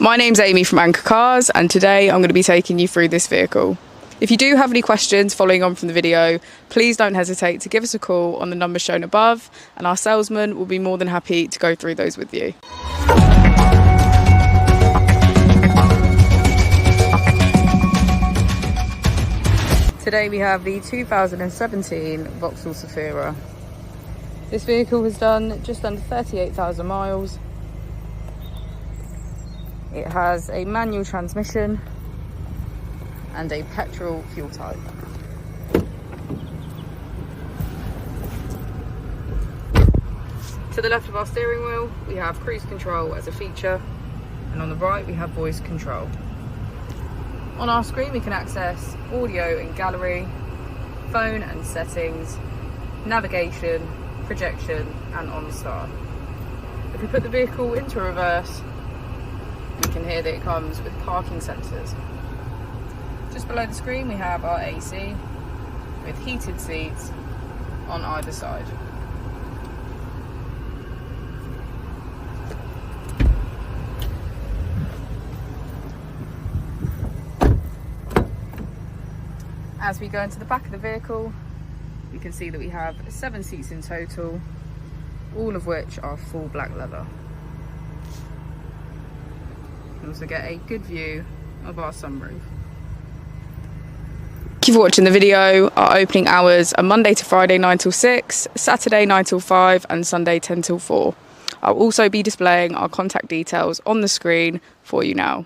My name's Amy from Anchor Cars, and today I'm going to be taking you through this vehicle. If you do have any questions following on from the video, please don't hesitate to give us a call on the number shown above, and our salesman will be more than happy to go through those with you. Today we have the 2017 Vauxhall Zafira. This vehicle has done just under 38,000 miles. It has a manual transmission and a petrol fuel type. To the left of our steering wheel, we have cruise control as a feature, and on the right we have voice control. On our screen we can access audio and gallery, phone and settings, navigation, projection and on start. If we put the vehicle into reverse, we can hear that it comes with parking sensors. Just below the screen we have our AC with heated seats on either side. As we go into the back of the vehicle, we can see that we have 7 seats in total, all of which are full black leather. You can also get a good view of our sunroof. Thank you for watching the video. Our opening hours are Monday to Friday 9 till 6, Saturday 9 till 5 and Sunday 10 till 4. I'll also be displaying our contact details on the screen for you now.